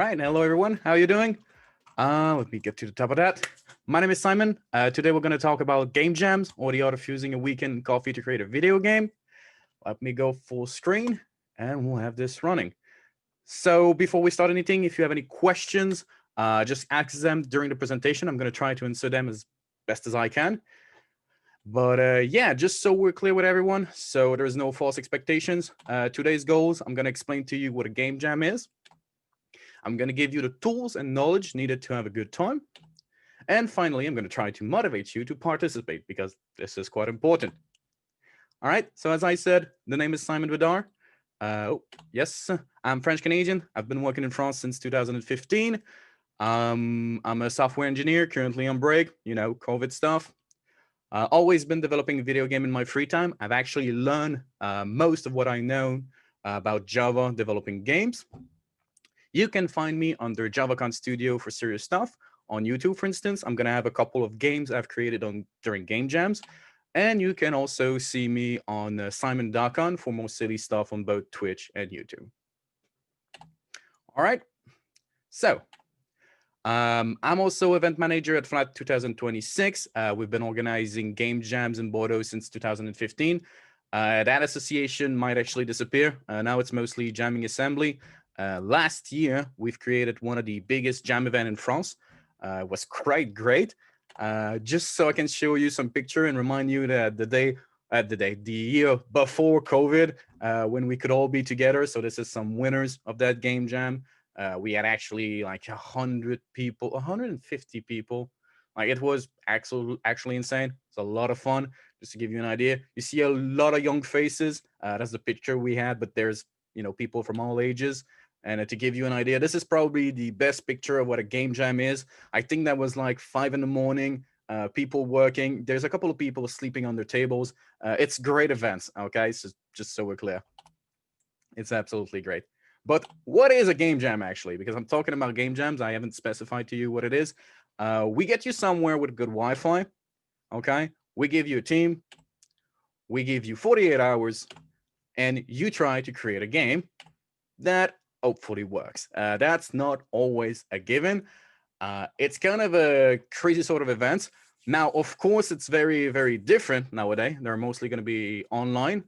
right, hello everyone. How are you doing? Let me get to the top of that. My name is Simon. Today we're going to talk about game jams or the art of using a weekend coffee to create a video game. Let me go full screen and we'll have this running. So before we start anything, if you have any questions, just ask them during the presentation. I'm going to try to answer them as best as I can. But yeah, just so we're clear with everyone, so there's no false expectations. Today's goals, I'm going to explain to you what a game jam is. I'm going to give you the tools and knowledge needed to have a good time. And finally, I'm going to try to motivate you to participate because this is quite important. All right, so as I said, the name is Simon Vidar. Yes, I'm French Canadian. I've been working in France since 2015. I'm a software engineer, currently on break, you know, COVID stuff. Always been developing a video game in my free time. I've actually learned most of what I know about Java developing games. You can find me under JavaCon Studio for serious stuff. On YouTube, for instance, I'm going to have a couple of games I've created during game jams. And you can also see me on Simon.con for more silly stuff on both Twitch and YouTube. All right. So I'm also event manager at Flat 2026. We've been organizing game jams in Bordeaux since 2015. That association might actually disappear. Now it's mostly jamming assembly. Last year, we've created one of the biggest jam events in France. It was quite great. Just so I can show you some picture and remind you that the year before COVID, when we could all be together. So this is some winners of that game jam. We had actually like 100 people, 150 people. Like it was actually insane. It's a lot of fun. Just to give you an idea, you see a lot of young faces. That's the picture we had, but there's people from all ages. And to give you an idea, this is probably the best picture of what a game jam is. I think that was like 5 a.m, people working. There's a couple of people sleeping on their tables. It's great events, okay? So just so we're clear. It's absolutely great. But what is a game jam actually? Because I'm talking about game jams. I haven't specified to you what it is. We get you somewhere with good Wi-Fi, okay? We give you a team. We give you 48 hours and you try to create a game that hopefully works. That's not always a given. It's kind of a crazy sort of event. Now, of course, it's very, very different nowadays. They're mostly going to be online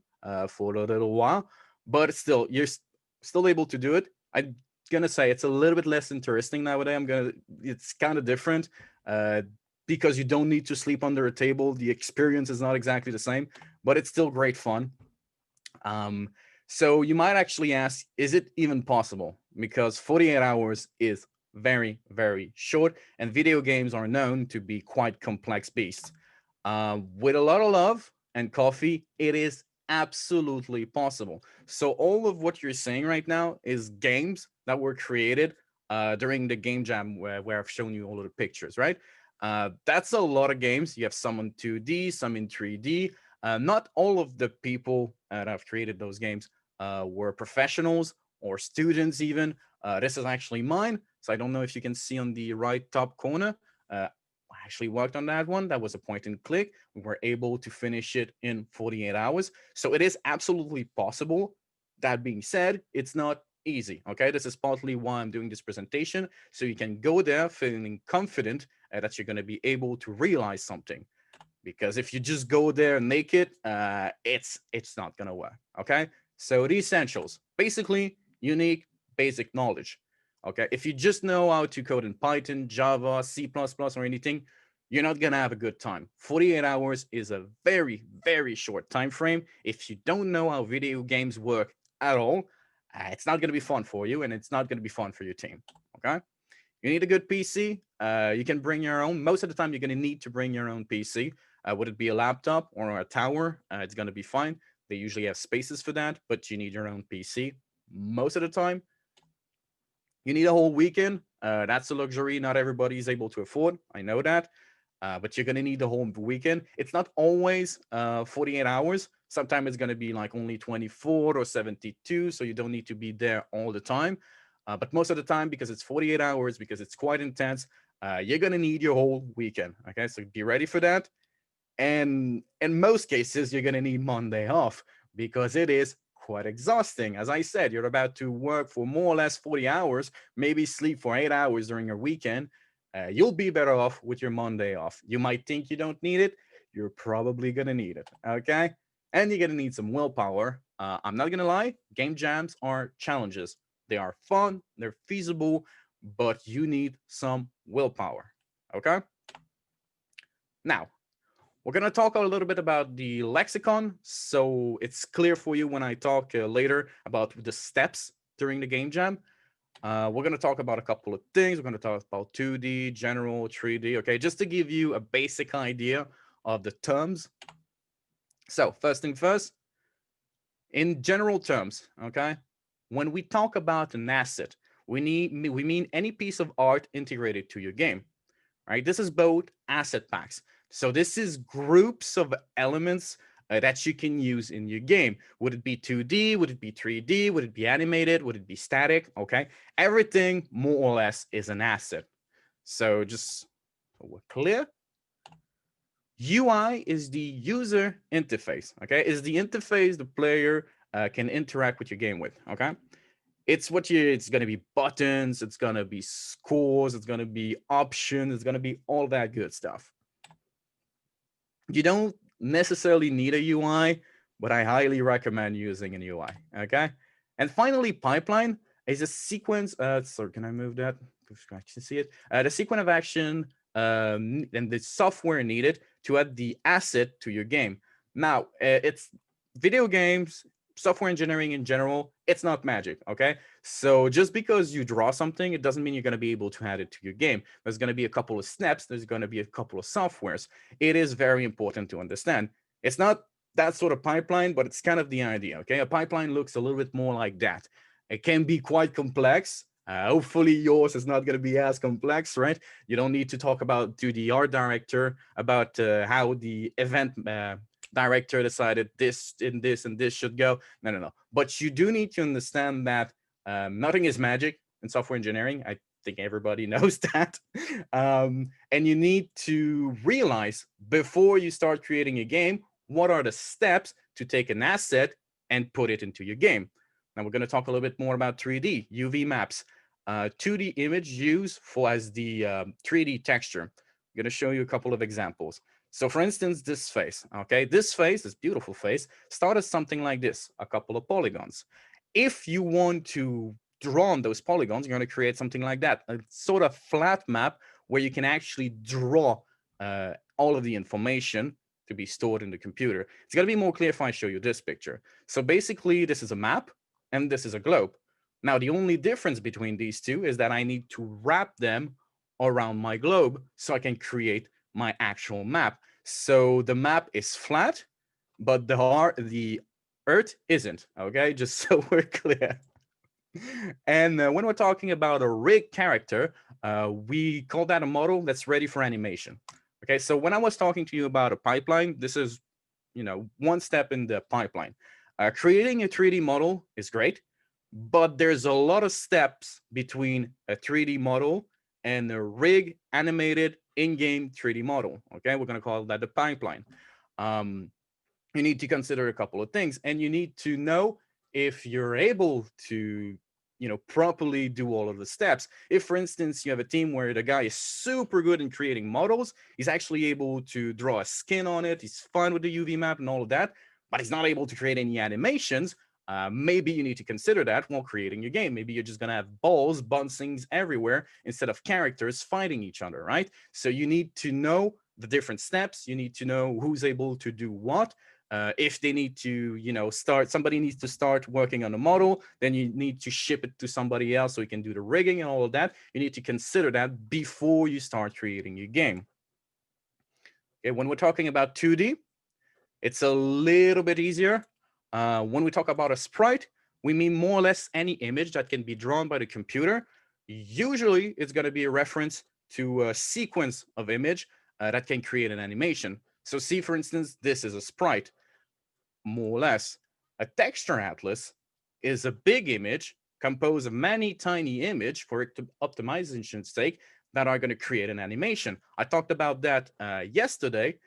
for a little while, but still, you're still able to do it. I'm going to say it's a little bit less interesting nowadays. It's kind of different because you don't need to sleep under a table. The experience is not exactly the same, but it's still great fun. So you might actually ask, is it even possible? Because 48 hours is very, very short, and video games are known to be quite complex beasts. With a lot of love and coffee, it is absolutely possible. So all of what you're saying right now is games that were created during the game jam where I've shown you all of the pictures, right? That's a lot of games. You have some in 2D, some in 3D. Not all of the people that have created those games were professionals or students even. This is actually mine. So I don't know if you can see on the right top corner. I actually worked on that one. That was a point and click. We were able to finish it in 48 hours. So it is absolutely possible. That being said, it's not easy. Okay, this is partly why I'm doing this presentation. So you can go there feeling confident that you're going to be able to realize something. Because if you just go there naked, it's not going to work. Okay. So the essentials, basically unique basic knowledge. Okay, if you just know how to code in Python, Java, C++, or anything, you're not gonna have a good time. 48 hours is a very, very short time frame. If you don't know how video games work at all, it's not gonna be fun for you, and it's not gonna be fun for your team. Okay, you need a good PC. You can bring your own. Most of the time, you're gonna need to bring your own PC. Would it be a laptop or a tower? It's gonna be fine. They usually have spaces for that, but you need your own PC most of the time. You need a whole weekend. That's a luxury not everybody is able to afford. I know that. But you're going to need the whole weekend. It's not always 48 hours. Sometimes it's going to be like only 24 or 72. So you don't need to be there all the time. But most of the time, because it's 48 hours, because it's quite intense, you're going to need your whole weekend. Okay, so be ready for that. And in most cases, you're going to need Monday off because it is quite exhausting. As I said, you're about to work for more or less 40 hours, maybe sleep for 8 hours during your weekend. You'll be better off with your Monday off. You might think you don't need it. You're probably going to need it, okay? And you're going to need some willpower. I'm not going to lie, game jams are challenges. They are fun, they're feasible, but you need some willpower, okay? Now, we're going to talk a little bit about the lexicon, so it's clear for you when I talk later about the steps during the game jam. We're going to talk about a couple of things. We're going to talk about 2D, general, 3D, okay, just to give you a basic idea of the terms. So first thing first, in general terms, okay, when we talk about an asset, we mean any piece of art integrated to your game, right? This is both asset packs. So this is groups of elements that you can use in your game. Would it be 2D? Would it be 3D? Would it be animated? Would it be static? Okay, everything more or less is an asset. So just so we're clear, UI is the user interface, okay? Is the interface the player can interact with your game with, okay? It's going to be buttons, it's going to be scores, it's going to be options, it's going to be all that good stuff. You don't necessarily need a UI, but I highly recommend using an UI, okay? And finally, pipeline is a sequence, sorry, can I move that? I can see it. The sequence of action and the software needed to add the asset to your game. Now, it's video games, software engineering in general, it's not magic, okay? So just because you draw something, it doesn't mean you're going to be able to add it to your game. There's going to be a couple of steps. There's going to be a couple of softwares. It is very important to understand. It's not that sort of pipeline, but it's kind of the idea, okay? A pipeline looks a little bit more like that. It can be quite complex. Hopefully yours is not going to be as complex, right? You don't need to talk about to the art director about how the event director decided this and this and this should go. No. But you do need to understand that nothing is magic in software engineering. I think everybody knows that. And you need to realize before you start creating a game, what are the steps to take an asset and put it into your game. Now we're going to talk a little bit more about 3D, UV maps. 2D image used for as the 3D texture. I'm going to show you a couple of examples. So for instance, this face, okay? This face, this beautiful face, started something like this, a couple of polygons. If you want to draw on those polygons, you're going to create something like that, a sort of flat map where you can actually draw all of the information to be stored in the computer. It's going to be more clear if I show you this picture. So basically, this is a map and this is a globe. Now, the only difference between these two is that I need to wrap them around my globe so I can create my actual map. So the map is flat, but the Earth isn't, okay? Just so we're clear. And when we're talking about a rig character, we call that a model that's ready for animation. Okay, so when I was talking to you about a pipeline, this is, one step in the pipeline. Creating a 3D model is great, but there's a lot of steps between a 3D model and a rig animated in-game 3D model. Okay, we're going to call that the pipeline. You need to consider a couple of things, and you need to know if you're able to properly do all of the steps. If, for instance, you have a team where the guy is super good in creating models, he's actually able to draw a skin on it, he's fine with the UV map and all of that, but he's not able to create any animations, maybe you need to consider that while creating your game. Maybe you're just going to have balls bouncing everywhere instead of characters fighting each other, right? So you need to know the different steps. You need to know who's able to do what. If they need to, somebody needs to start working on a model, then you need to ship it to somebody else so you can do the rigging and all of that. You need to consider that before you start creating your game. Okay, when we're talking about 2D, it's a little bit easier. When we talk about a sprite, we mean more or less any image that can be drawn by the computer. Usually, it's going to be a reference to a sequence of image that can create an animation. So see, for instance, this is a sprite. More or less, a texture atlas is a big image composed of many tiny images for optimization's sake that are going to create an animation. I talked about that yesterday,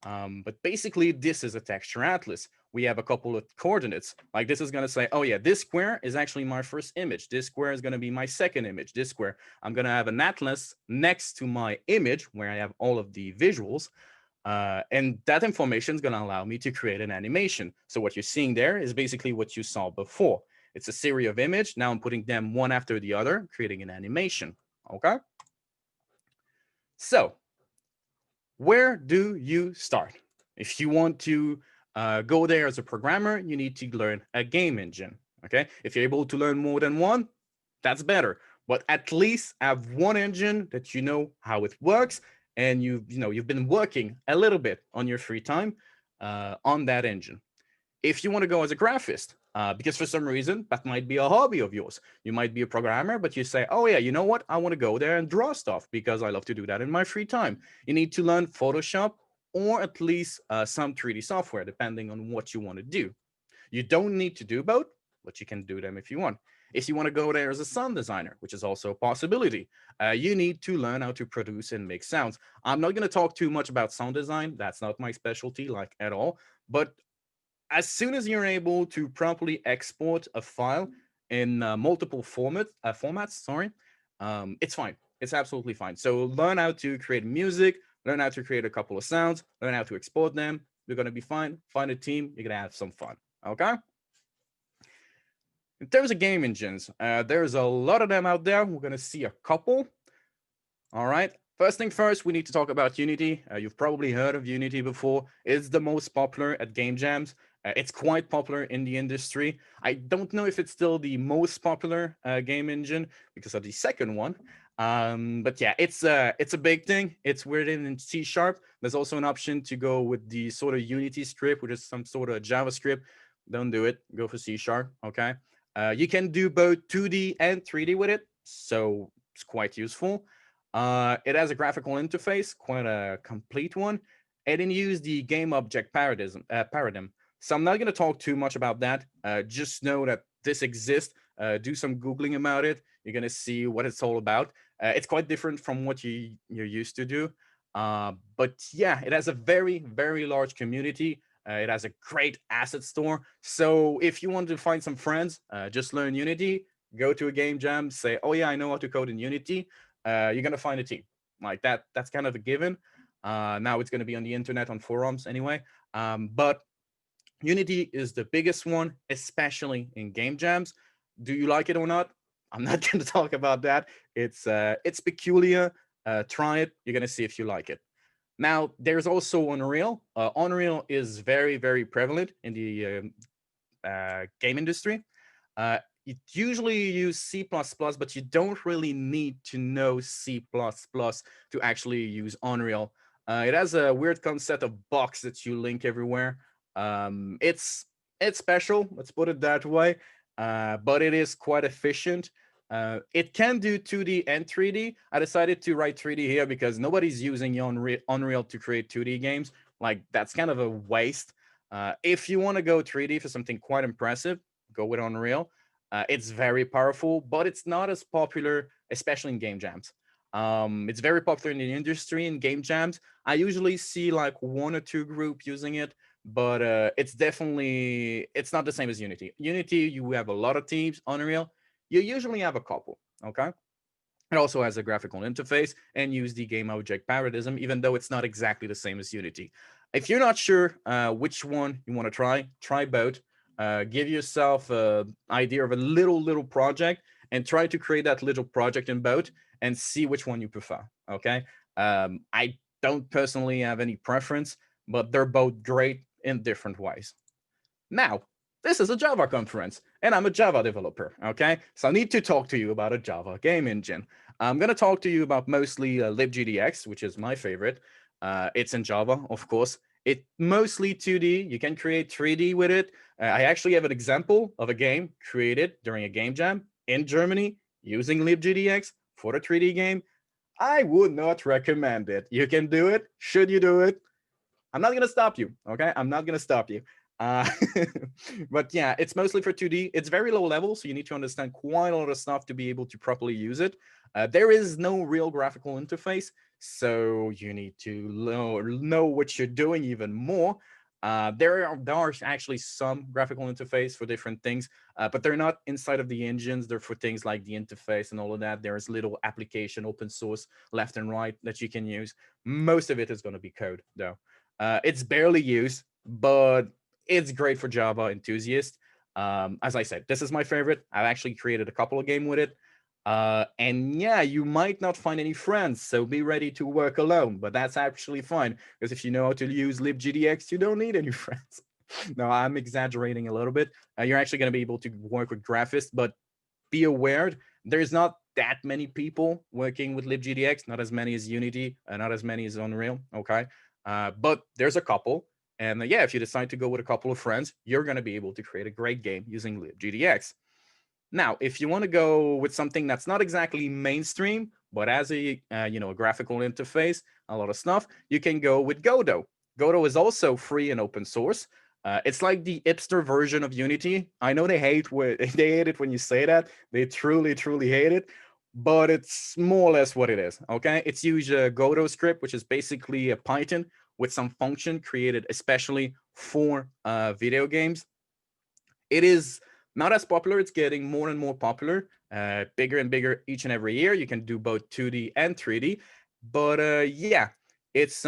but basically this is a texture atlas. we have a couple of coordinates. Like this is going to say, oh yeah, this square is actually my first image. This square is going to be my second image. This square, I'm going to have an atlas next to my image where I have all of the visuals. And that information is going to allow me to create an animation. So what you're seeing there is basically what you saw before. It's a series of images. Now I'm putting them one after the other, creating an animation. Okay. So where do you start? If you want to go there as a programmer, you need to learn a game engine. Okay. If you're able to learn more than one, that's better. But at least have one engine that you know how it works, and you've been working a little bit on your free time on that engine. If you want to go as a graphist, because for some reason that might be a hobby of yours. You might be a programmer, but you say, oh yeah, you know what? I want to go there and draw stuff because I love to do that in my free time. You need to learn Photoshop or at least some 3D software, depending on what you want to do. You don't need to do both, but you can do them if you want. If you want to go there as a sound designer, which is also a possibility, you need to learn how to produce and make sounds. I'm not going to talk too much about sound design. That's not my specialty, like at all. But as soon as you're able to properly export a file in multiple formats, it's fine. It's absolutely fine. So learn how to create music, learn how to create a couple of sounds, learn how to export them. You're going to be fine. Find a team. You're going to have some fun. Okay. In terms of game engines, there's a lot of them out there. We're going to see a couple. All right. First thing first, we need to talk about Unity. You've probably heard of Unity before. It's the most popular at GameJams. It's quite popular in the industry. I don't know if it's still the most popular game engine because of the second one. But yeah, it's a big thing. It's written in C#. There's also an option to go with the sort of Unity script, which is some sort of JavaScript. Don't do it. Go for C#. Okay. You can do both 2D and 3D with it, so it's quite useful. It has a graphical interface, quite a complete one, and it uses the game object paradigm. So I'm not going to talk too much about that. Just know that this exists. Do some Googling about it. You're going to see what it's all about. It's quite different from what you're used to do. But yeah, it has a very, very large community. It has a great asset store. So if you want to find some friends, just learn Unity, go to a game jam, say, oh yeah, I know how to code in Unity. You're going to find a team like that. That's kind of a given. Now it's going to be on the internet, on forums anyway. But Unity is the biggest one, especially in game jams. Do you like it or not? I'm not going to talk about that. It's peculiar. Try it. You're going to see if you like it. Now, there's also Unreal. Unreal is very, very prevalent in the game industry. You usually use C++, but you don't really need to know C++ to actually use Unreal. It has a weird concept of box that you link everywhere. It's special, let's put it that way, but it is quite efficient. It can do 2D and 3D. I decided to write 3D here because nobody's using Unreal to create 2D games. Like, that's kind of a waste. If you want to go 3D for something quite impressive, go with Unreal. It's very powerful, but it's not as popular, especially in game jams. It's very popular in the industry, in game jams. I usually see like 1 or 2 groups using it, but it's not the same as Unity. Unity, you have a lot of teams. Unreal, you usually have a couple, okay? It also has a graphical interface and use the game object paradigm, even though it's not exactly the same as Unity. If you're not sure which one you want to try both. Give yourself an idea of a little project and try to create that little project in both and see which one you prefer, okay? I don't personally have any preference, but they're both great in different ways. Now, this is a Java conference, and I'm a Java developer, okay? So I need to talk to you about a Java game engine. I'm going to talk to you about mostly LibGDX, which is my favorite. It's in Java, of course. It's mostly 2D. You can create 3D with it. I actually have an example of a game created during a game jam in Germany using libgdx for the 3D game. I would not recommend it. You can do it. Should you do it? I'm not going to stop you, okay? I'm not going to stop you. But yeah, it's mostly for 2D. It's very low level, so you need to understand quite a lot of stuff to be able to properly use it. There is no real graphical interface, so you need to know what you're doing even more. There are actually some graphical interface for different things, but they're not inside of the engines. They're for things like the interface and all of that. There's little application, open source, left and right that you can use. Most of it is going to be code, though. It's barely used, but it's great for Java enthusiasts. As I said, this is my favorite. I've actually created a couple of games with it. And yeah, you might not find any friends, so be ready to work alone, but that's actually fine, because if you know how to use libgdx, you don't need any friends. No, I'm exaggerating a little bit. You're actually going to be able to work with graphists, but be aware there's not that many people working with libgdx, not as many as Unity, not as many as Unreal, okay? But there's a couple, and yeah, if you decide to go with a couple of friends, you're going to be able to create a great game using libgdx. Now, if you want to go with something that's not exactly mainstream, but as a a graphical interface, a lot of stuff, you can go with Godo. Godo is also free and open source. It's like the hipster version of Unity. I know they hate it when you say that. They truly, truly hate it, but it's more or less what it is. Okay, it's use a Godo script, which is basically a Python with some function created especially for video games. It is not as popular. It's getting more and more popular, bigger and bigger each and every year. You can do both 2D and 3D. But yeah, it's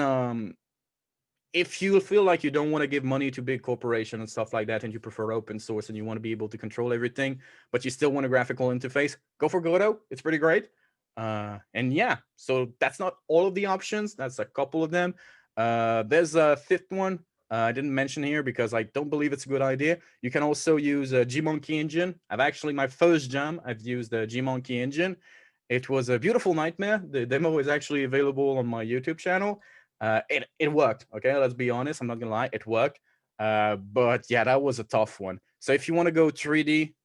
if you feel like you don't want to give money to big corporations and stuff like that, and you prefer open source and you want to be able to control everything, but you still want a graphical interface, go for Godot. It's pretty great. And yeah, so that's not all of the options. That's a couple of them. There's a fifth one I didn't mention here because I don't believe it's a good idea. You can also use a Gmonkey engine. My first jam, I've used the Gmonkey engine. It was a beautiful nightmare. The demo is actually available on my YouTube channel. It worked. Okay, let's be honest. I'm not gonna lie, it worked. But yeah, that was a tough one. So if you want to go 3D,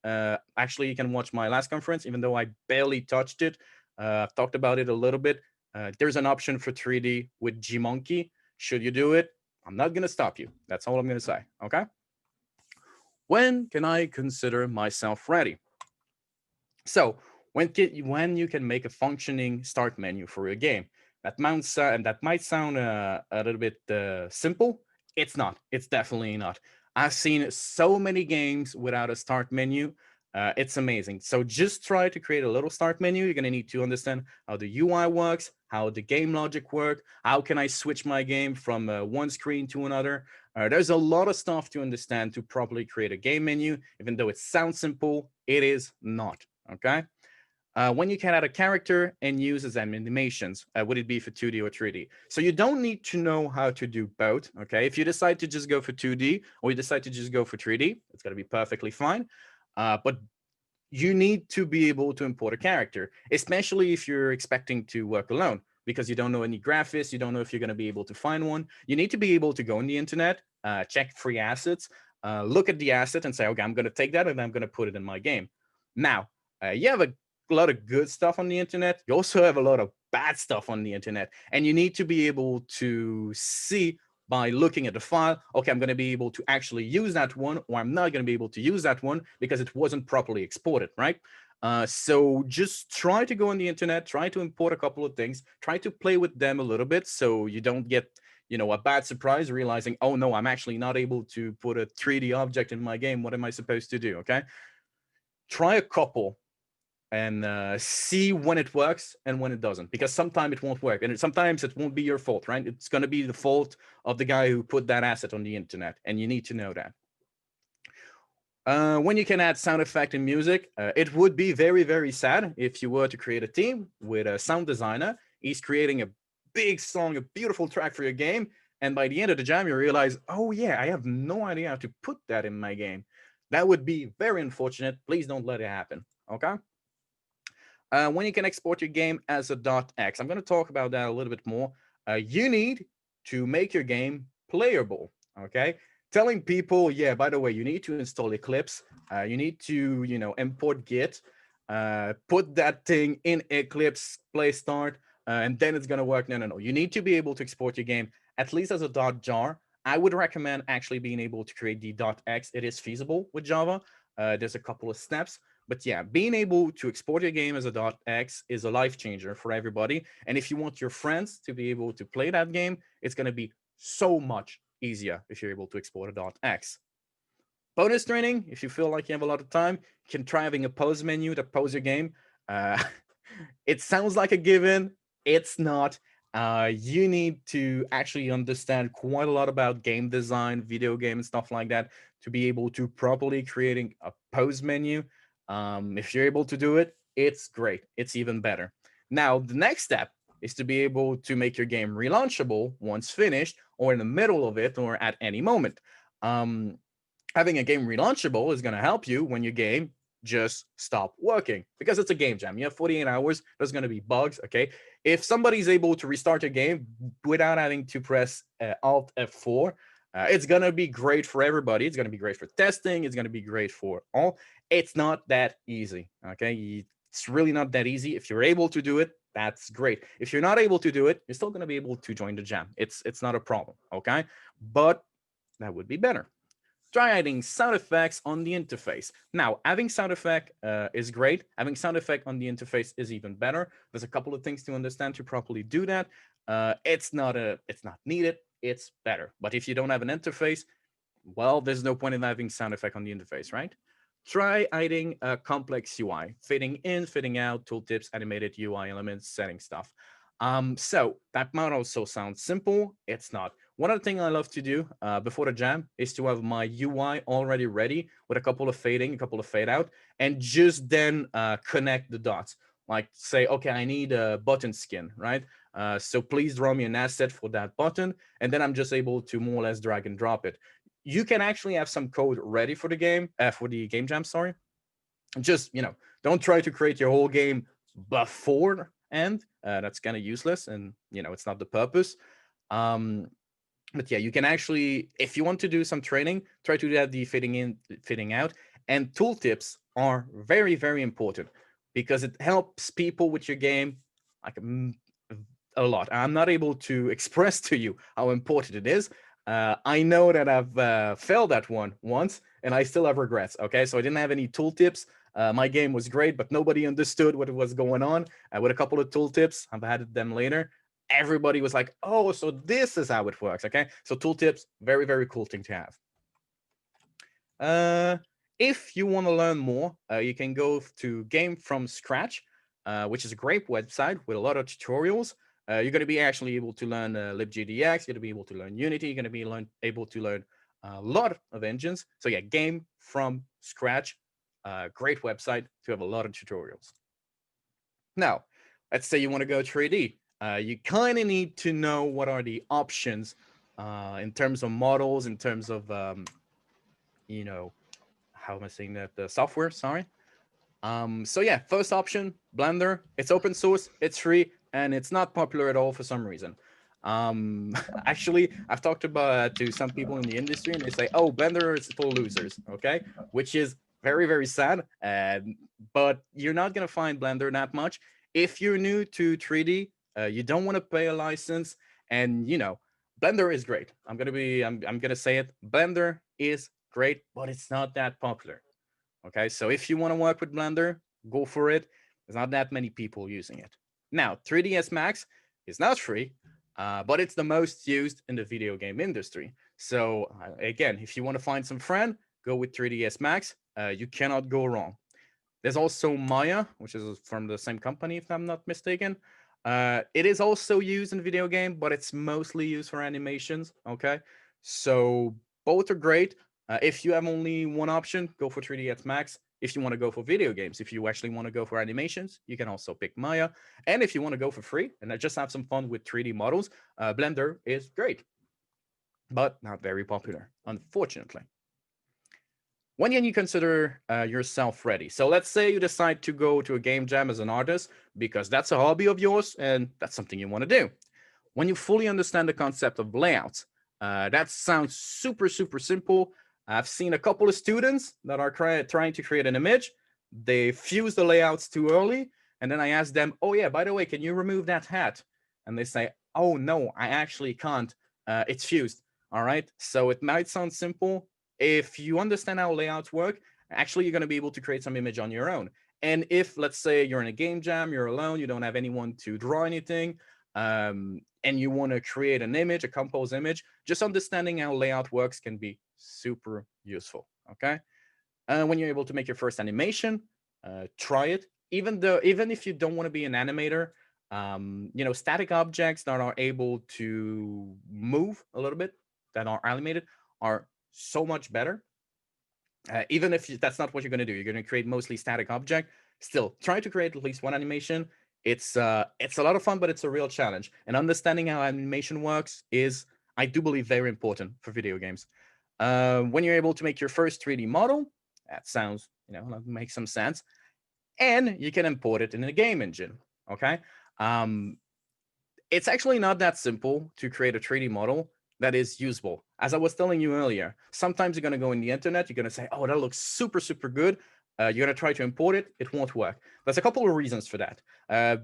actually you can watch my last conference, even though I barely touched it. I've talked about it a little bit. There's an option for 3D with Gmonkey. Should you do it? I'm not going to stop you. That's all I'm going to say. Okay. When can I consider myself ready? So when you can make a functioning start menu for your game, that might sound a little bit simple. It's not. It's definitely not. I've seen so many games without a start menu. It's amazing. So just try to create a little start menu. You're going to need to understand how the UI works, how the game logic works, how can I switch my game from one screen to another. There's a lot of stuff to understand to properly create a game menu. Even though it sounds simple, it is not. Okay. When you can add a character and use as animations, would it be for 2D or 3D? So you don't need to know how to do both, okay? If you decide to just go for 2D or you decide to just go for 3D, it's gonna be perfectly fine. But you need to be able to import a character, especially if you're expecting to work alone, because you don't know any graphics, you don't know if you're gonna be able to find one. You need to be able to go on the internet, check free assets, look at the asset and say, okay, I'm gonna take that and I'm gonna put it in my game. Now, you have a lot of good stuff on the internet. You also have a lot of bad stuff on the internet, and you need to be able to see by looking at the file, okay, I'm going to be able to actually use that one, or I'm not going to be able to use that one because it wasn't properly exported, right? So just try to go on the internet, try to import a couple of things, try to play with them a little bit so you don't get a bad surprise realizing, oh no, I'm actually not able to put a 3D object in my game. What am I supposed to do? Okay. Try a couple and see when it works and when it doesn't, because sometimes it won't work and sometimes it won't be your fault, right? It's going to be the fault of the guy who put that asset on the internet, and you need to know that. When you can add sound effect and music, it would be very, very sad if you were to create a team with a sound designer. He's creating a big song, a beautiful track for your game, and by the end of the jam you realize, oh yeah, I have no idea how to put that in my game. That would be very unfortunate. Please don't let it happen. Okay. When you can export your game as a .x. I'm going to talk about that a little bit more. You need to make your game playable, okay? Telling people, yeah, by the way, you need to install Eclipse. You need to, import Git, put that thing in Eclipse, play start, and then it's going to work. No. You need to be able to export your game at least as a .jar. I would recommend actually being able to create the .x. It is feasible with Java. There's a couple of steps. But yeah, being able to export your game as a .x is a life changer for everybody. And if you want your friends to be able to play that game, it's going to be so much easier if you're able to export a .x. Bonus training, if you feel like you have a lot of time, you can try having a pause menu that pause your game. It sounds like a given. It's not. You need to actually understand quite a lot about game design, video game, and stuff like that to be able to properly creating a pause menu. If you're able to do it, it's great. It's even better. Now, the next step is to be able to make your game relaunchable once finished, or in the middle of it, or at any moment. Having a game relaunchable is going to help you when your game just stop working, because it's a game jam. You have 48 hours. There's going to be bugs. Okay. If somebody's able to restart your game without having to press Alt F4, it's going to be great for everybody. It's going to be great for testing. It's going to be great for all. It's not that easy. Okay. It's really not that easy. If you're able to do it, that's great. If you're not able to do it, you're still going to be able to join the jam. It's not a problem. Okay. But that would be better. Try adding sound effects on the interface. Now, having sound effect is great. Having sound effect on the interface is even better. There's a couple of things to understand to properly do that. It's not needed. It's better. But if you don't have an interface, well, there's no point in having sound effect on the interface, right? Try adding a complex UI, fitting in, fitting out, tooltips, animated UI elements, setting stuff. So that might also sound simple. It's not. One other thing I love to do before the jam is to have my UI already ready with a couple of fading, a couple of fade out, and just then connect the dots. Like say, okay, I need a button skin, right? So please draw me an asset for that button. And then I'm just able to more or less drag and drop it. You can actually have some code ready for the game, for the game jam, sorry. Just, don't try to create your whole game beforehand. That's kind of useless, and, it's not the purpose. But yeah, you can actually, if you want to do some training, try to do the fitting in, fitting out. And tooltips are very, very important because it helps people with your game like a lot. I'm not able to express to you how important it is. I know that I've failed that one once, and I still have regrets. Okay, so I didn't have any tooltips. My game was great, but nobody understood what was going on. With a couple of tooltips, I've added them later. Everybody was like, oh, so this is how it works. Okay, so tooltips, very, very cool thing to have. If you want to learn more, you can go to Game from Scratch, which is a great website with a lot of tutorials. You're going to be actually able to learn libGDX. You're going to be able to learn Unity. You're going to be able to learn a lot of engines. So yeah, Game from Scratch, great website to have a lot of tutorials. Now, let's say you want to go 3D. You kind of need to know what are the options in terms of models, in terms of, how am I saying that? The software, sorry. So yeah, first option, Blender. It's open source, it's free, and it's not popular at all for some reason. Actually, I've talked about to some people in the industry, and they say, "Oh, Blender is for losers." Okay, which is very, very sad. But you're not gonna find Blender that much if you're new to 3D. You don't want to pay a license, and Blender is great. I'm gonna say it. Blender is great, but it's not that popular. Okay, so if you want to work with Blender, go for it. There's not that many people using it. Now, 3ds Max is not free, but it's the most used in the video game industry. So again, if you want to find some friend, go with 3ds Max. You cannot go wrong. There's also Maya, which is from the same company, if I'm not mistaken. It is also used in video game, but it's mostly used for animations. Okay, so both are great. If you have only one option, go for 3ds Max. If you want to go for video games, if you actually want to go for animations, you can also pick Maya. And if you want to go for free and just have some fun with 3D models, Blender is great, but not very popular, unfortunately. When can you consider yourself ready? So let's say you decide to go to a game jam as an artist because that's a hobby of yours and that's something you want to do. When you fully understand the concept of layouts, that sounds super, super simple. I've seen a couple of students that are trying to create an image. They fuse the layouts too early. And then I ask them, oh yeah, by the way, can you remove that hat? And they say, oh no, I actually can't. It's fused. All right. So it might sound simple. If you understand how layouts work, actually you're going to be able to create some image on your own. And if, let's say, you're in a game jam, you're alone, you don't have anyone to draw anything, and you want to create an image, a composed image, just understanding how layout works can be super useful, okay? When you're able to make your first animation, try it. Even if you don't want to be an animator, static objects that are able to move a little bit, that are animated, are so much better. Even if that's not what you're going to do, you're going to create mostly static object. Still, try to create at least one animation. It's a lot of fun, but it's a real challenge. And understanding how animation works is, I do believe, very important for video games. When you're able to make your first 3D model, that sounds, makes some sense, and you can import it in a game engine. Okay, it's actually not that simple to create a 3D model that is usable. As I was telling you earlier, sometimes you're going to go in the internet, you're going to say, oh, that looks super, super good. You're going to try to import it. It won't work. There's a couple of reasons for that.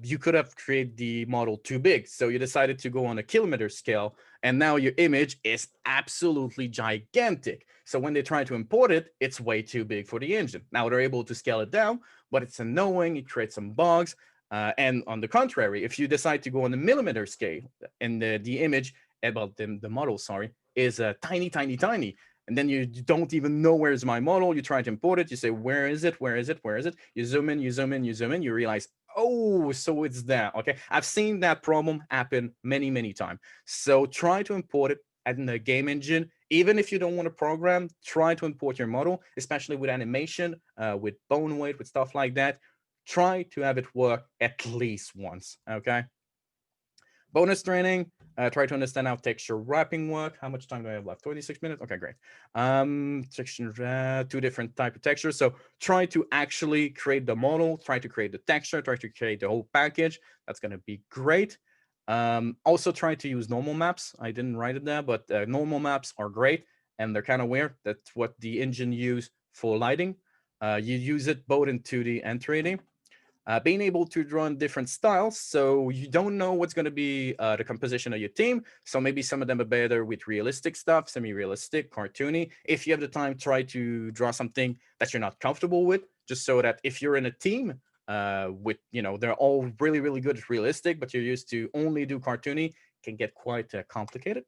You could have created the model too big. So you decided to go on a kilometer scale, and now your image is absolutely gigantic. So when they try to import it, it's way too big for the engine. Now they're able to scale it down, but it's annoying. It creates some bugs. And on the contrary, if you decide to go on the millimeter scale and the image, about the model, sorry, is tiny, tiny, tiny, and then you don't even know where's my model, you try to import it, you say, where is it, where is it, where is it? You zoom in, you zoom in, you zoom in, you realize, oh, so it's there, okay? I've seen that problem happen many, many times. So try to import it in the game engine. Even if you don't want to program, try to import your model, especially with animation, with bone weight, with stuff like that. Try to have it work at least once, okay? Bonus training, try to understand how texture wrapping work. How much time do I have left? 26 minutes? Okay, great. Texture, 2 different type of textures. So try to actually create the model, try to create the texture, try to create the whole package. That's going to be great. Also try to use normal maps. I didn't write it there, but normal maps are great, and they're kind of weird. That's what the engine use for lighting. You use it both in 2D and 3D. Being able to draw in different styles, so you don't know what's going to be the composition of your team. So maybe some of them are better with realistic stuff, semi-realistic, cartoony. If you have the time, try to draw something that you're not comfortable with, just so that if you're in a team with, they're all really, really good at realistic, but you're used to only do cartoony, can get quite complicated.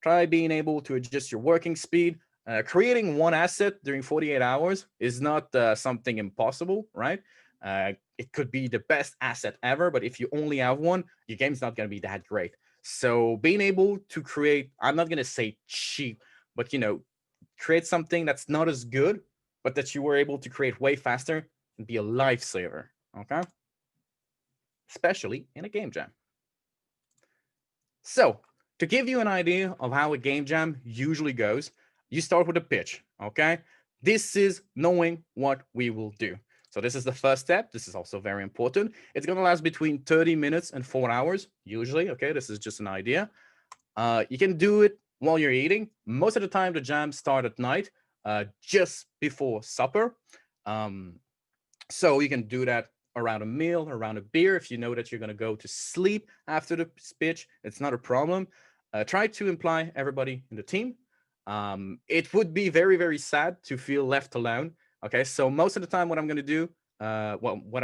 Try being able to adjust your working speed. Creating one asset during 48 hours is not something impossible, right? It could be the best asset ever, but if you only have one, your game's not going to be that great. So being able to create, I'm not going to say cheap, but create something that's not as good, but that you were able to create way faster and be a lifesaver, okay? Especially in a game jam. So to give you an idea of how a game jam usually goes, you start with a pitch, okay? This is knowing what we will do. So this is the first step. This is also very important. It's going to last between 30 minutes and 4 hours, usually. Okay, this is just an idea. You can do it while you're eating. Most of the time, the jams start at night, just before supper. So you can do that around a meal, around a beer. If you know that you're going to go to sleep after the pitch, it's not a problem. Try to imply everybody in the team. It would be very, very sad to feel left alone. Okay, so most of the time, what I'm going to do, what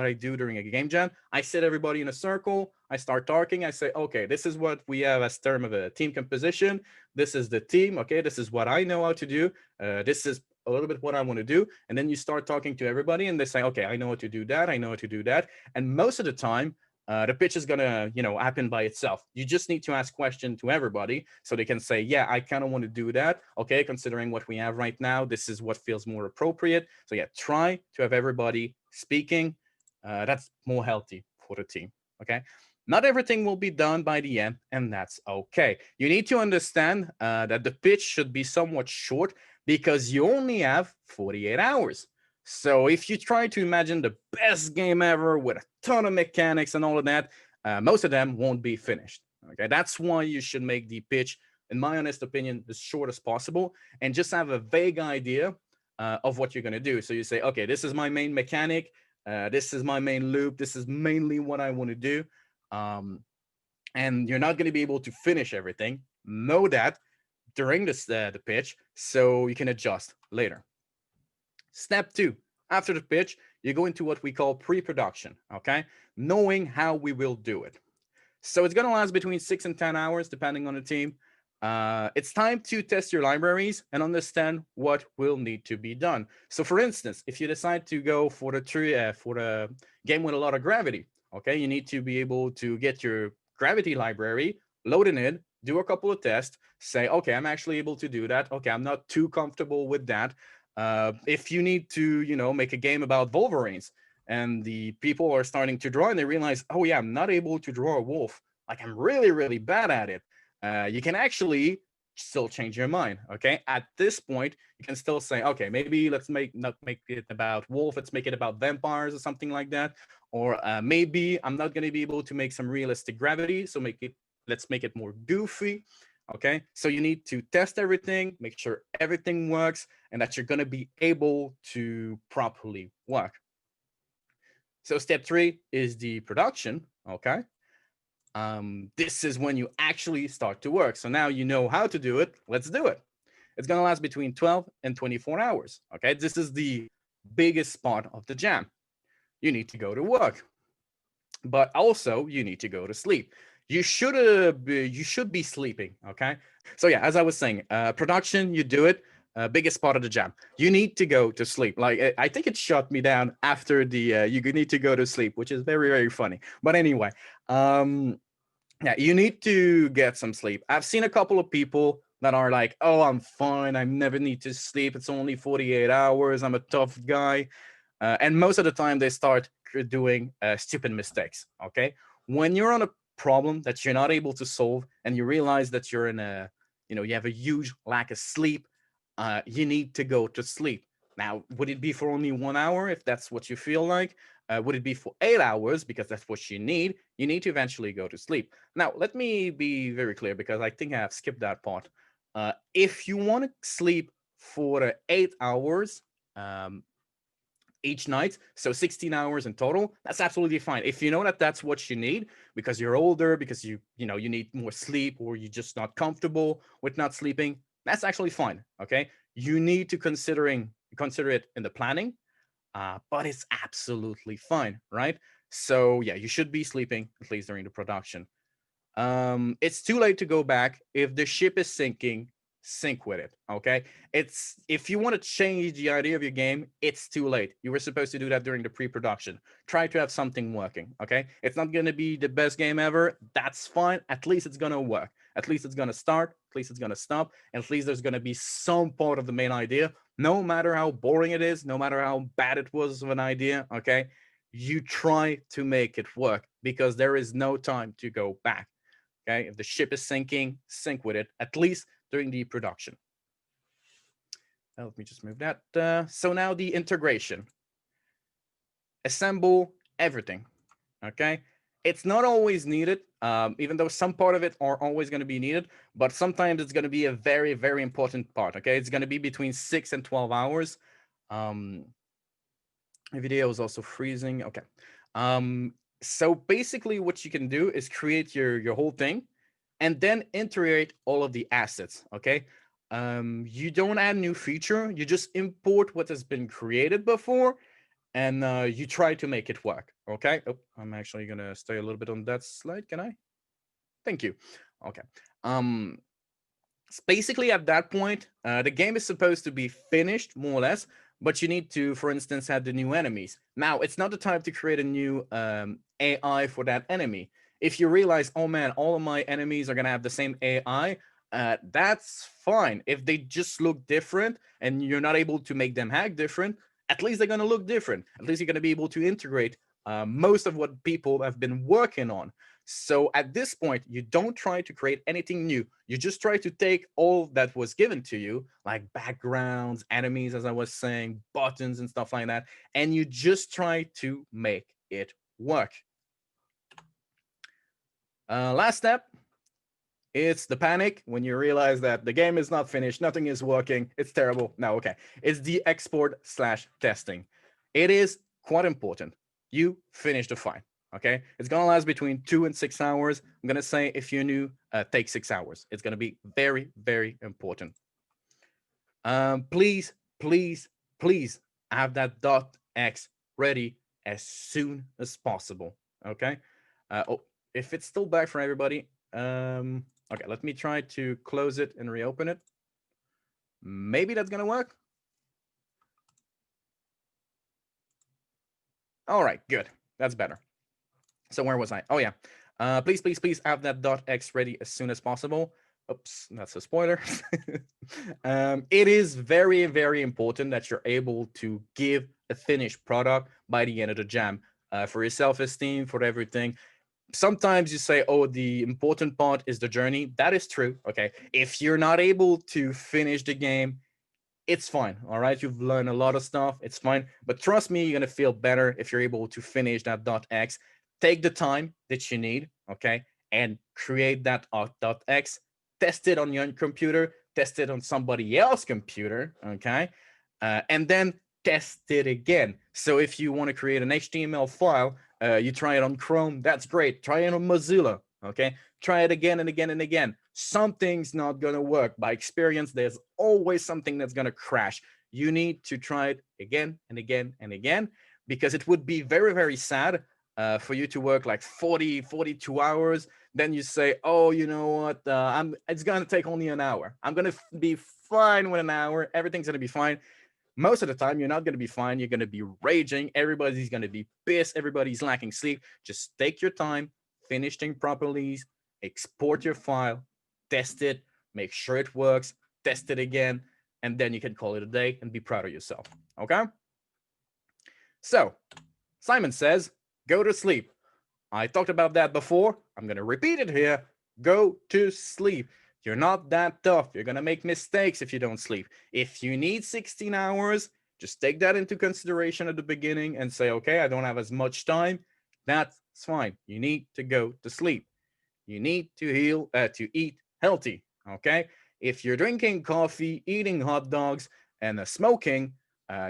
I do during a game jam, I sit everybody in a circle. I start talking. I say, okay, this is what we have as term of a team composition. This is the team. Okay, this is what I know how to do. This is a little bit what I want to do. And then you start talking to everybody, and they say, okay, I know how to do that. I know how to do that. And most of the time, the pitch is gonna, happen by itself. You just need to ask questions to everybody so they can say, yeah, I kind of want to do that. Okay, considering what we have right now, this is what feels more appropriate. So yeah, try to have everybody speaking. That's more healthy for the team. Okay. Not everything will be done by the end, and that's okay. You need to understand that the pitch should be somewhat short because you only have 48 hours. So if you try to imagine the best game ever with a ton of mechanics and all of that, most of them won't be finished. Okay, that's why you should make the pitch, in my honest opinion, as short as possible, and just have a vague idea of what you're going to do. So you say, okay, this is my main mechanic. This is my main loop. This is mainly what I want to do. And you're not going to be able to finish everything. Know that during this the pitch, so you can adjust later. Step 2, after the pitch, you go into what we call pre-production, okay? Knowing how we will do it. So it's going to last between 6 and 10 hours, depending on the team. It's time to test your libraries and understand what will need to be done. So for instance, if you decide to go for the game with a lot of gravity, okay, you need to be able to get your gravity library, load it in, do a couple of tests, say, okay, I'm actually able to do that. Okay, I'm not too comfortable with that. If you need to, make a game about Wolverines and the people are starting to draw and they realize, oh yeah, I'm not able to draw a wolf. Like I'm really, really bad at it. You can actually still change your mind. Okay, at this point, you can still say, okay, maybe let's not make it about wolf. Let's make it about vampires or something like that. Or maybe I'm not going to be able to make some realistic gravity, so let's make it more goofy. Okay, so you need to test everything, make sure everything works, and that you're going to be able to properly work. So step 3 is the production. Okay. This is when you actually start to work. So now you know how to do it. Let's do it. It's going to last between 12 and 24 hours. Okay. This is the biggest part of the jam. You need to go to work, but also you need to go to sleep. You should be sleeping. Okay. So yeah, as I was saying, production, you do it. Biggest part of the jam. You need to go to sleep. Like I think it shut me down after the you need to go to sleep, which is very, very funny. But anyway, yeah, you need to get some sleep. I've seen a couple of people that are like, oh, I'm fine. I never need to sleep. It's only 48 hours. I'm a tough guy. And most of the time they start doing stupid mistakes. Okay. When you're on a problem that you're not able to solve and you realize that you're in you have a huge lack of sleep, you need to go to sleep. Now, would it be for only 1 hour if that's what you feel like? Would it be for 8 hours because that's what you need? You need to eventually go to sleep. Now, let me be very clear because I think I have skipped that part. If you want to sleep for 8 hours each night, so 16 hours in total, that's absolutely fine. If you know that that's what you need because you're older, because you need more sleep, or you're just not comfortable with not sleeping, that's actually fine. Okay, you need to consider it in the planning, but it's absolutely fine, right? So yeah, you should be sleeping at least during the production. It's too late to go back. If the ship is sinking, sink with it. Okay. It's if you want to change the idea of your game, it's too late. You were supposed to do that during the pre-production. Try to have something working. Okay. It's not gonna be the best game ever. That's fine. At least it's gonna work. At least it's gonna start. At least it's gonna stop. And at least there's gonna be some part of the main idea. No matter how boring it is, no matter how bad it was of an idea, okay, you try to make it work because there is no time to go back. Okay, if the ship is sinking, sink with it, at least during the production. Now, let me just move that. So now the integration. Assemble everything. Okay, it's not always needed, even though some part of it are always going to be needed, but sometimes it's going to be a very, very important part. Okay, it's going to be between 6 and 12 hours. The video is also freezing. Okay. So basically what you can do is create your whole thing and then integrate all of the assets. Okay. You don't add new feature, you just import what has been created before, and you try to make it work. Okay. Oh, I'm actually gonna stay a little bit on that slide. Can I? Thank you. Okay. Basically at that point, the game is supposed to be finished more or less, but you need to, for instance, add the new enemies. Now, it's not the time to create a new AI for that enemy. If you realize, oh man, all of my enemies are gonna have the same AI, that's fine. If they just look different and you're not able to make them act different, at least they're gonna look different. At least you're gonna be able to integrate most of what people have been working on. So at this point, you don't try to create anything new. You just try to take all that was given to you, like backgrounds, enemies, as I was saying, buttons and stuff like that, and you just try to make it work. Last step, it's the panic when you realize that the game is not finished, nothing is working, it's terrible. No, okay. It's the export/testing. It is quite important. You finish the file. Okay, it's gonna last between 2 and 6 hours. I'm gonna say if you're new, take 6 hours. It's gonna be very, very important. Please, please, please have that .x ready as soon as possible. Okay. Oh, if it's still back for everybody, okay, let me try to close it and reopen it. Maybe that's gonna work. All right, good. That's better. So where was I? Oh yeah. Please, please, please have that .x ready as soon as possible. Oops, that's a spoiler. It is very, very important that you're able to give a finished product by the end of the jam, for your self-esteem, for everything. Sometimes you say, oh, the important part is the journey. That is true. Okay. If you're not able to finish the game, it's fine. All right. You've learned a lot of stuff. It's fine. But trust me, you're going to feel better if you're able to finish that .x. Take the time that you need. Okay. And create that .x. Test it on your computer. Test it on somebody else's computer. Okay. And then test it again. So if you want to create an HTML file, you try it on Chrome. That's great. Try it on Mozilla. Okay. Try it again and again and again. Something's not going to work. By experience, there's always something that's going to crash. You need to try it again and again and again, because it would be very, very sad for you to work like 42 hours. Then you say, oh, you know what? It's going to take only an hour. I'm going to be fine with an hour. Everything's going to be fine. Most of the time, you're not going to be fine. You're going to be raging. Everybody's going to be pissed. Everybody's lacking sleep. Just take your time, finish things properly, export your file, test it, make sure it works, test it again, and then you can call it a day and be proud of yourself. Okay? So, Simon says, go to sleep. I talked about that before. I'm going to repeat it here. Go to sleep. You're not that tough. You're going to make mistakes if you don't sleep. If you need 16 hours, just take that into consideration at the beginning and say, okay, I don't have as much time. That's fine. You need to go to sleep. You need to eat healthy, okay? If you're drinking coffee, eating hot dogs, and smoking,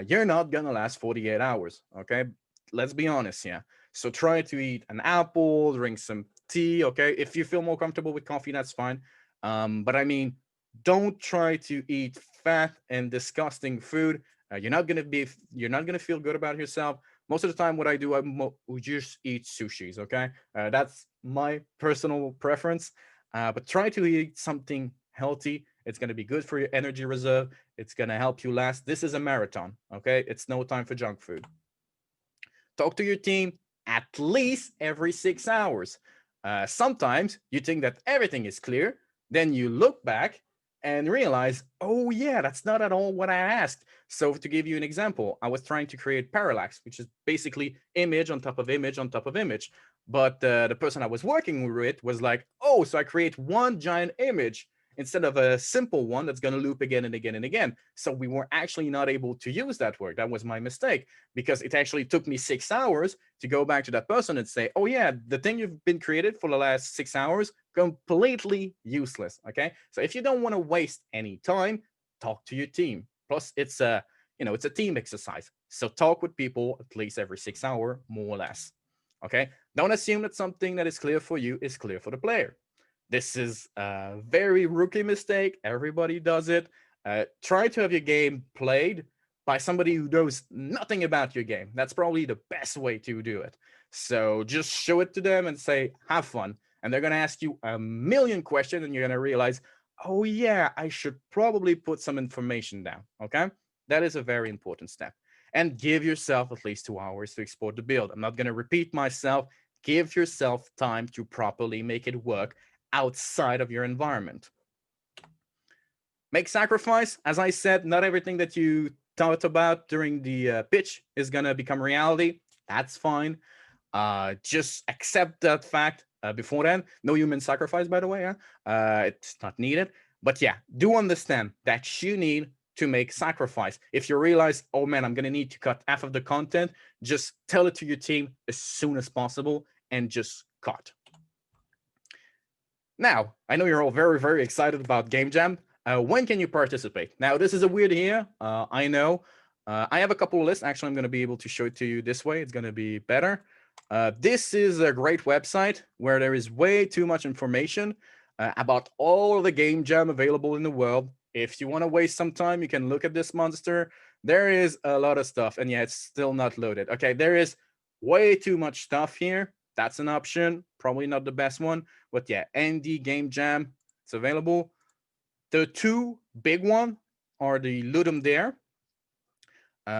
you're not going to last 48 hours, okay? Let's be honest here. So try to eat an apple, drink some tea, okay? If you feel more comfortable with coffee, that's fine. But I mean, don't try to eat fat and disgusting food. You're not gonna feel good about yourself. Most of the time, what I do, we just eat sushis. Okay, that's my personal preference. But try to eat something healthy. It's gonna be good for your energy reserve. It's gonna help you last. This is a marathon. Okay, it's no time for junk food. Talk to your team at least every 6 hours. Sometimes you think that everything is clear, then you look back and realize, oh yeah, that's not at all what I asked. So to give you an example, I was trying to create parallax, which is basically image on top of image on top of image. But the person I was working with was like, oh, so I create one giant image instead of a simple one that's going to loop again and again and again. So we were actually not able to use that work. That was my mistake, because it actually took me 6 hours to go back to that person and say, oh yeah, the thing you've been created for the last 6 hours, completely useless. Okay. So if you don't want to waste any time, talk to your team. Plus it's a team exercise. So talk with people at least every 6 hours, more or less. Okay. Don't assume that something that is clear for you is clear for the player. This is a very rookie mistake. Everybody does it. Try to have your game played by somebody who knows nothing about your game. That's probably the best way to do it. So just show it to them and say, have fun. And they're going to ask you a million questions, and you're going to realize, oh yeah, I should probably put some information down. Okay. That is a very important step. And give yourself at least 2 hours to export the build. I'm not going to repeat myself. Give yourself time to properly make it work outside of your environment. Make sacrifice. As I said, not everything that you thought about during the pitch is going to become reality. That's fine. Just accept that fact before then. No human sacrifice, by the way. It's not needed. But yeah, do understand that you need to make sacrifice. If you realize, oh man, I'm going to need to cut half of the content, just tell it to your team as soon as possible and just cut. Now, I know you're all very, very excited about GameJam. When can you participate? Now, this is a weird year. I know. I have a couple of lists. Actually, I'm going to be able to show it to you this way. It's going to be better. This is a great website where there is way too much information about all the GameJam available in the world. If you want to waste some time, you can look at this monster. There is a lot of stuff. And yeah, it's still not loaded. Okay, there is way too much stuff here. That's an option. Probably not the best one, but yeah, ND GameJam, it's available. The two big one are the Ludum Dare,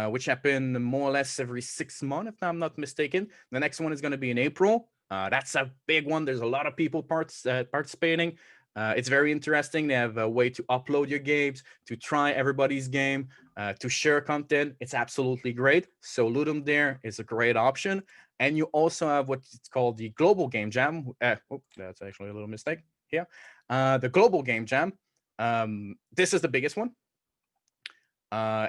which happen more or less every 6 months, if I'm not mistaken. The next one is going to be in April. That's a big one. There's a lot of people participating. It's very interesting. They have a way to upload your games, to try everybody's game, to share content. It's absolutely great. So Ludum Dare is a great option. And you also have what's called the Global Game Jam. Oh, that's actually a little mistake here. The Global Game Jam. This is the biggest one.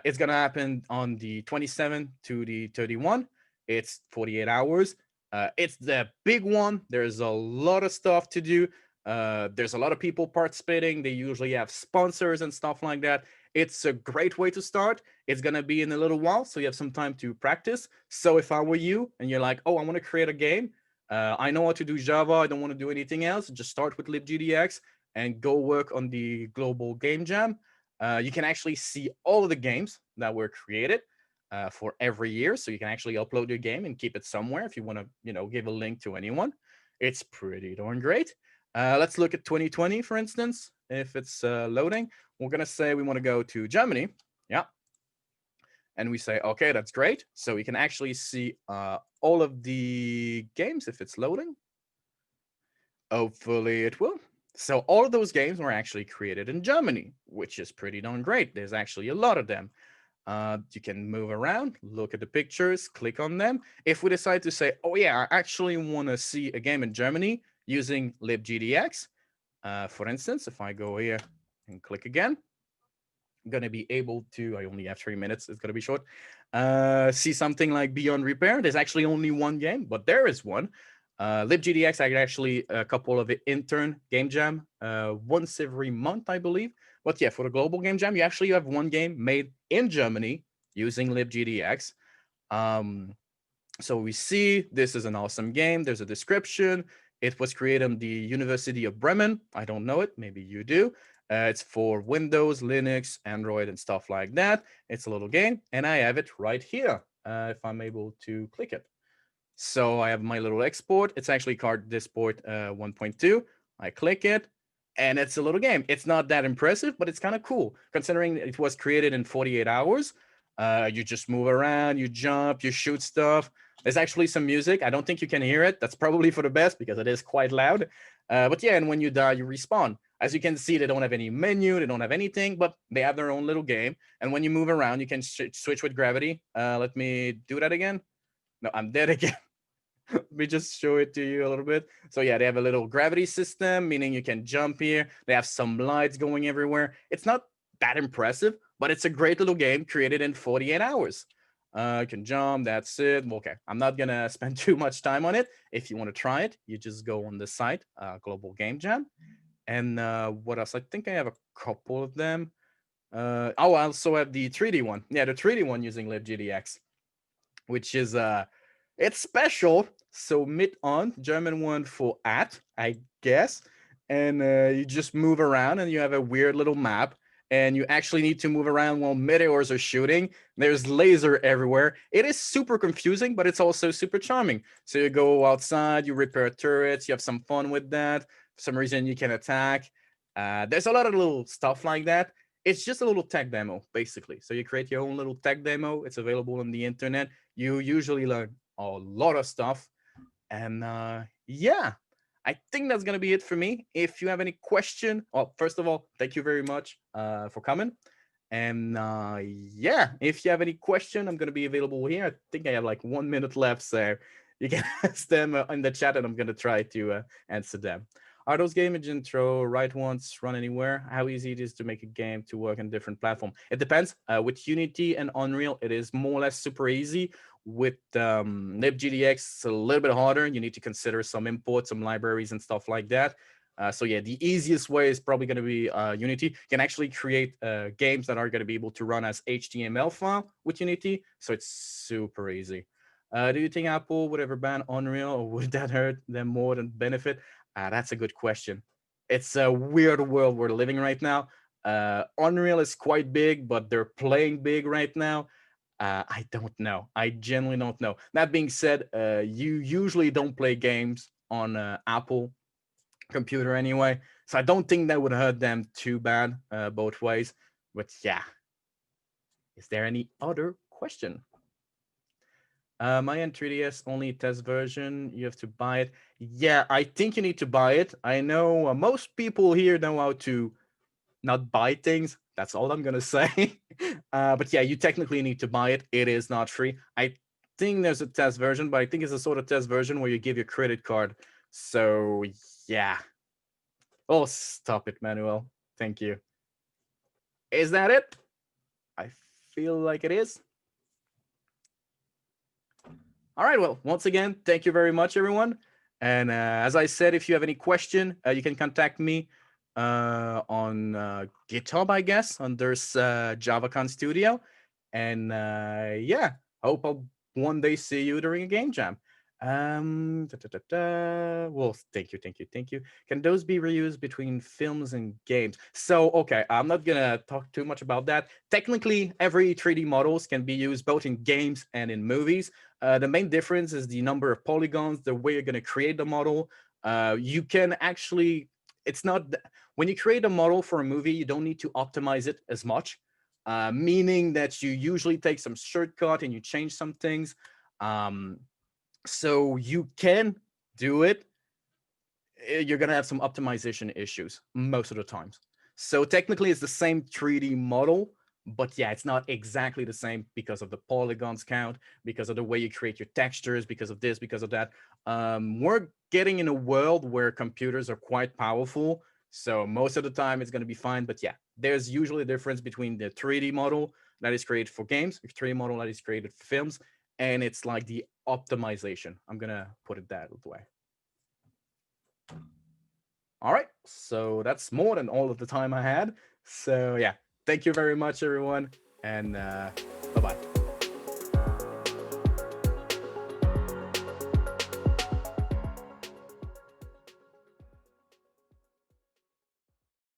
It's going to happen on the 27th to the 31. It's 48 hours. It's the big one. There's a lot of stuff to do. There's a lot of people participating. They usually have sponsors and stuff like that. It's a great way to start. It's going to be in a little while, so you have some time to practice. So if I were you and you're like, oh, I want to create a game. I know how to do Java. I don't want to do anything else. Just start with libGDX and go work on the Global Game Jam. You can actually see all of the games that were created for every year. So you can actually upload your game and keep it somewhere if you want to, give a link to anyone. It's pretty darn great. Let's look at 2020, for instance. If it's loading, we're going to say we want to go to Germany. Yeah. And we say, okay, that's great. So we can actually see all of the games if it's loading. Hopefully it will. So all of those games were actually created in Germany, which is pretty darn great. There's actually a lot of them. You can move around, look at the pictures, click on them. If we decide to say, oh yeah, I actually want to see a game in Germany using libGDX, for instance, if I go here and click again, I'm going to be able to, I only have 3 minutes, it's going to be short, see something like Beyond Repair. There's actually only one game, but there is one. libGDX, I actually a couple of intern Game Jam once every month, I believe. But yeah, for the Global Game Jam, you actually have one game made in Germany using libGDX. So we see this is an awesome game. There's a description. It was created on the University of Bremen. I don't know it. Maybe you do. It's for Windows, Linux, Android, and stuff like that. It's a little game, and I have it right here if I'm able to click it. So I have my little export. It's actually called Disport 1.2. I click it, and it's a little game. It's not that impressive, but it's kind of cool considering it was created in 48 hours. You just move around, you jump, you shoot stuff. There's actually some music. I don't think you can hear it. That's probably for the best because it is quite loud. But yeah, and when you die, you respawn. As you can see, they don't have any menu. They don't have anything, but they have their own little game. And when you move around, you can switch with gravity. Let me do that again. No, I'm dead again. Let me just show it to you a little bit. So yeah, they have a little gravity system, meaning you can jump here. They have some lights going everywhere. It's not that impressive, but it's a great little game created in 48 hours. You can jump, that's it. Okay, I'm not gonna spend too much time on it. If you want to try it, you just go on the site, Global Game Jam. And what else? I think I have a couple of them. I also have the 3D one. Yeah, the 3D one using libGDX, which is it's special. So mit on, German one for at, I guess. And you just move around and you have a weird little map. And you actually need to move around while meteors are shooting. There's laser everywhere. It is super confusing, but it's also super charming. So you go outside, you repair turrets, you have some fun with that. For some reason, you can attack. There's a lot of little stuff like that. It's just a little tech demo, basically. So you create your own little tech demo. It's available on the internet. You usually learn a lot of stuff. And yeah, I think that's going to be it for me. If you have any question, well, first of all, thank you very much for coming. And yeah, if you have any question, I'm going to be available here. I think I have like 1 minute left, so you can ask them in the chat and I'm going to try to answer them. Are those game intro right ones run anywhere? How easy it is to make a game to work on different platforms? It depends. With Unity and Unreal, it is more or less super easy. With libGDX, it's a little bit harder. You need to consider some imports, some libraries and stuff like that. So yeah, the easiest way is probably going to be Unity. You can actually create games that are going to be able to run as HTML file with Unity. So it's super easy. Do you think Apple would ever ban Unreal, or would that hurt them more than benefit? That's a good question. It's a weird world we're living right now. Unreal is quite big, but they're playing big right now. I don't know. I genuinely don't know. That being said, you usually don't play games on Apple computer anyway, so I don't think that would hurt them too bad both ways. But yeah, is there any other question? My N3DS only test version. You have to buy it. Yeah, I think you need to buy it. I know most people here know how to not buy things. That's all I'm gonna say. But yeah, you technically need to buy it. It is not free. I think there's a test version, but I think it's a sort of test version where you give your credit card. So yeah. Oh, stop it, Manuel. Thank you. Is that it? I feel like it is. All right. Well, once again, thank you very much, everyone. And as I said, if you have any question, you can contact me on GitHub, I guess, under JavaCon Studio. And yeah, hope I'll one day see you during a game jam. Well, thank you. Can those be reused between films and games? So, okay, I'm not gonna talk too much about that. Technically, every 3D models can be used both in games and in movies. The main difference is the number of polygons, the way you're gonna create the model. You can actually, it's not when you create a model for a movie, you don't need to optimize it as much. Meaning that you usually take some shortcut and you change some things. So you can do it. You're gonna have some optimization issues most of the times. So technically, it's the same 3D model, but yeah, it's not exactly the same because of the polygons count, because of the way you create your textures, because of this, because of that. We're getting in a world where computers are quite powerful, so most of the time it's going to be fine. But yeah, there's usually a difference between the 3D model that is created for games, the 3D model that is created for films, and it's like the optimization. I'm gonna put it that way. All right, so that's more than all of the time I had. So yeah, thank you very much, everyone, and bye-bye.